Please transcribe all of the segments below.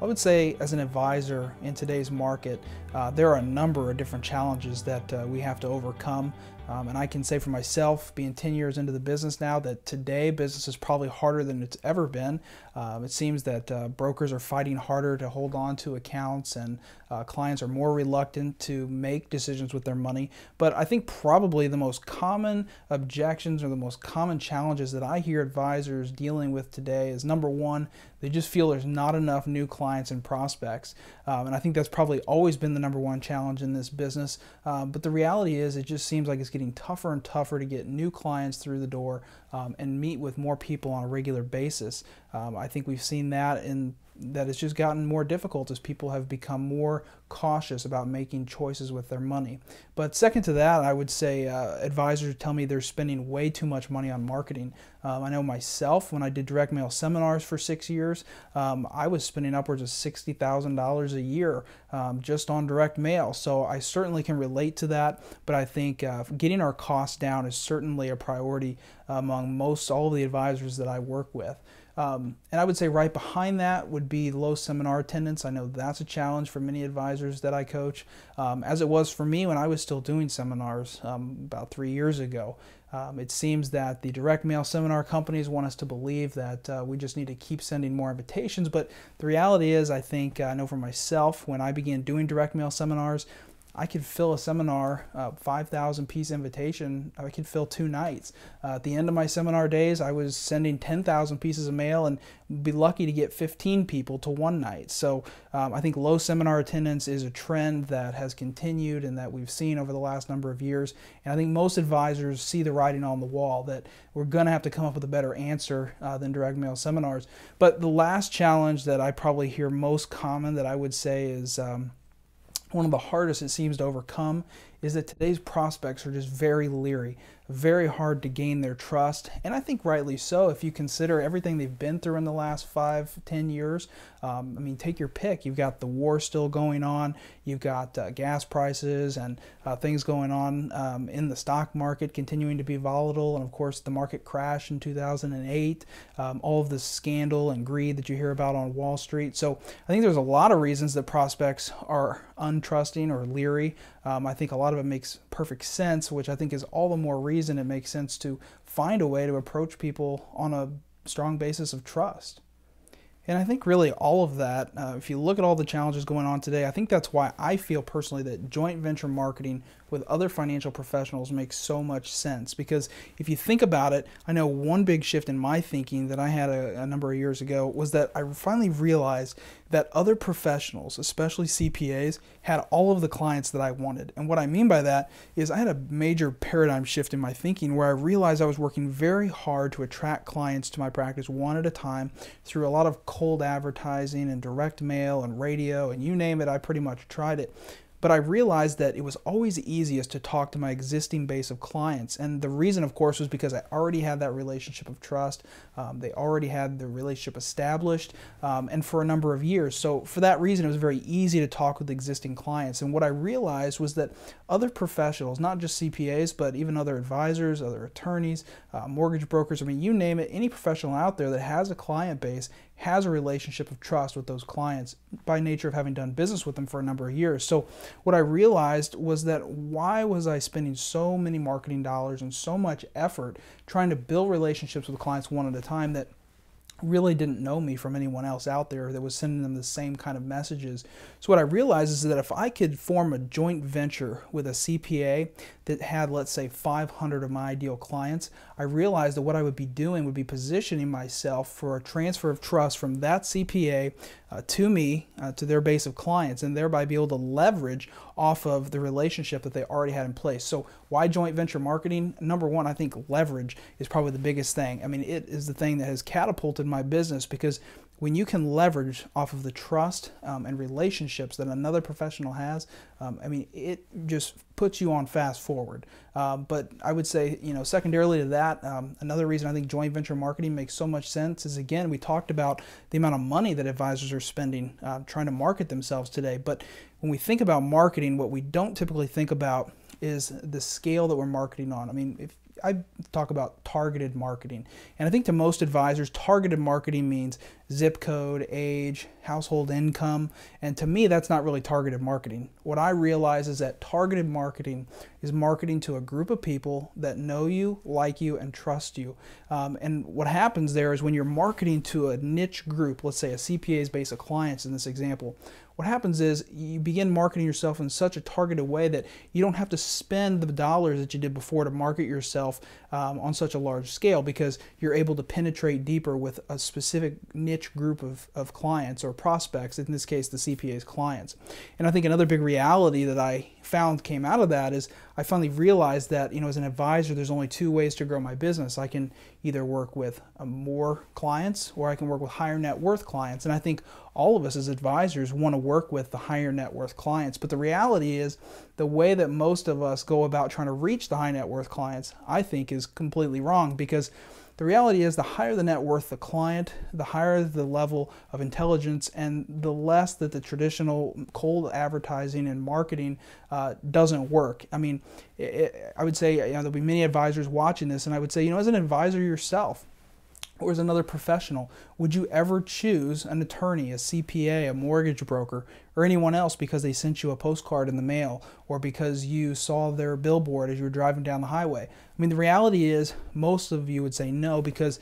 I would say as an advisor in today's market, there are a number of different challenges that we have to overcome. And I can say for myself, being 10 years into the business now, that today business is probably harder than it's ever been. It seems that brokers are fighting harder to hold on to accounts, and clients are more reluctant to make decisions with their money. But I think probably the most common objections or the most common challenges that I hear advisors dealing with today is, number one, they just feel there's not enough new clients and prospects. And I think that's probably always been the number one challenge in this business. But the reality is it just seems like it's getting tougher and tougher to get new clients through the door and meet with more people on a regular basis. I think we've seen that that it's just gotten more difficult as people have become more cautious about making choices with their money. But second to that, I would say advisors tell me they're spending way too much money on marketing. I know myself, when I did direct mail seminars for 6 years, I was spending upwards of $60,000 a year just on direct mail. So I certainly can relate to that, but I think getting our costs down is certainly a priority among all of the advisors that I work with. And I would say right behind that would be low seminar attendance. I know that's a challenge for many advisors that I coach, as it was for me when I was still doing seminars about 3 years ago. It seems that the direct mail seminar companies want us to believe that we just need to keep sending more invitations, but the reality is, I know for myself, when I began doing direct mail seminars, I could fill a seminar, 5,000 piece invitation, I could fill 2 nights. At the end of my seminar days, I was sending 10,000 pieces of mail and be lucky to get 15 people to 1 night. So I think low seminar attendance is a trend that has continued and that we've seen over the last number of years. And I think most advisors see the writing on the wall that we're going to have to come up with a better answer than direct mail seminars. But the last challenge that I probably hear most common that I would say is one of the hardest it seems to overcome is that today's prospects are just very leery, very hard to gain their trust, and I think rightly so if you consider everything they've been through in the last 5-10 years. I mean, take your pick. You've got the war still going on, you've got gas prices and things going on in the stock market continuing to be volatile, and of course the market crash in 2008, all of the scandal and greed that you hear about on Wall Street. So I think there's a lot of reasons that prospects are untrusting or leery. I think a lot of it makes perfect sense, which I think is all the more reason it makes sense to find a way to approach people on a strong basis of trust. And I think really all of that, if you look at all the challenges going on today, I think that's why I feel personally that joint venture marketing with other financial professionals makes so much sense. Because if you think about it, I know one big shift in my thinking that I had a number of years ago was that I finally realized that other professionals, especially CPAs, had all of the clients that I wanted. And what I mean by that is I had a major paradigm shift in my thinking where I realized I was working very hard to attract clients to my practice one at a time through a lot of cold advertising and direct mail and radio and you name it, I pretty much tried it. But I realized that it was always easiest to talk to my existing base of clients. And the reason, of course, was because I already had that relationship of trust. They already had the relationship established and for a number of years. So for that reason, it was very easy to talk with existing clients. And what I realized was that other professionals, not just CPAs, but even other advisors, other attorneys, mortgage brokers, I mean, you name it, any professional out there that has a client base has a relationship of trust with those clients by nature of having done business with them for a number of years. So what I realized was that why was I spending so many marketing dollars and so much effort trying to build relationships with clients one at a time that really didn't know me from anyone else out there that was sending them the same kind of messages. So what I realized is that if I could form a joint venture with a CPA that had, let's say, 500 of my ideal clients, I realized that what I would be doing would be positioning myself for a transfer of trust from that CPA to me, to their base of clients, and thereby be able to leverage off of the relationship that they already had in place. So why joint venture marketing? Number one, I think leverage is probably the biggest thing. I mean, it is the thing that has catapulted my business, because when you can leverage off of the trust and relationships that another professional has, I mean, it just puts you on fast forward. But I would say, secondarily to that, another reason I think joint venture marketing makes so much sense is, again, we talked about the amount of money that advisors are spending trying to market themselves today. But when we think about marketing, what we don't typically think about is the scale that we're marketing on. I mean, if I talk about targeted marketing, and I think to most advisors, targeted marketing means zip code, age, household income. And to me, that's not really targeted marketing. What I realize is that targeted marketing is marketing to a group of people that know you, like you, and trust you. And what happens there is when you're marketing to a niche group, let's say a CPA's base of clients in this example, what happens is you begin marketing yourself in such a targeted way that you don't have to spend the dollars that you did before to market yourself on such a large scale, because you're able to penetrate deeper with a specific niche group of clients or prospects, in this case the CPA's clients. And I think another big reality that I found came out of that is I finally realized that, as an advisor, there's only two ways to grow my business. I can either work with more clients, or I can work with higher net worth clients. And I think all of us as advisors want to work with the higher net worth clients. But the reality is the way that most of us go about trying to reach the high net worth clients, I think, is completely wrong, because the reality is the higher the net worth the client, the higher the level of intelligence, and the less that the traditional cold advertising and marketing doesn't work. I mean, I would say there'll be many advisors watching this, and I would say, as an advisor yourself, or as another professional, would you ever choose an attorney, a CPA, a mortgage broker, or anyone else because they sent you a postcard in the mail, or because you saw their billboard as you were driving down the highway? I mean, the reality is most of you would say no, because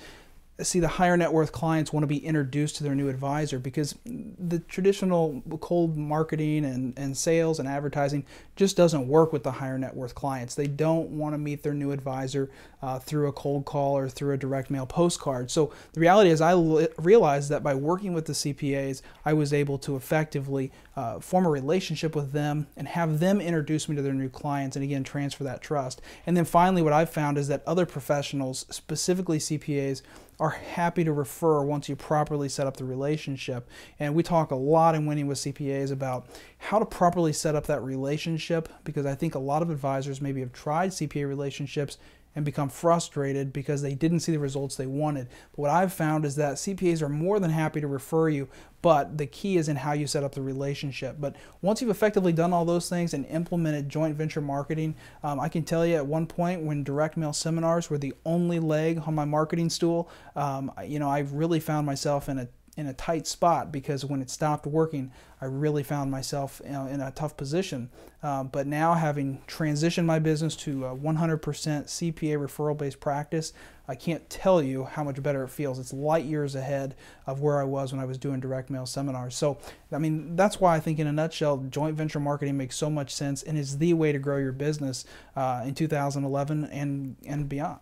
see, the higher net worth clients want to be introduced to their new advisor, because the traditional cold marketing and sales and advertising just doesn't work with the higher net worth clients. They don't want to meet their new advisor through a cold call or through a direct mail postcard. So the reality is I realized that by working with the CPAs, I was able to effectively form a relationship with them and have them introduce me to their new clients, and again, transfer that trust. And then finally, what I've found is that other professionals, specifically CPAs, are happy to refer once you properly set up the relationship. And we talk a lot in Winning with CPAs about how to properly set up that relationship, because I think a lot of advisors maybe have tried CPA relationships and become frustrated because they didn't see the results they wanted. But what I've found is that CPAs are more than happy to refer you, but the key is in how you set up the relationship. But once you've effectively done all those things and implemented joint venture marketing, I can tell you at one point when direct mail seminars were the only leg on my marketing stool, I really found myself in a tight spot, because when it stopped working, I really found myself in a tough position. But now, having transitioned my business to a 100% CPA referral-based practice, I can't tell you how much better it feels. It's light years ahead of where I was when I was doing direct mail seminars. So, I mean, that's why I think in a nutshell, joint venture marketing makes so much sense and is the way to grow your business in 2011 and beyond.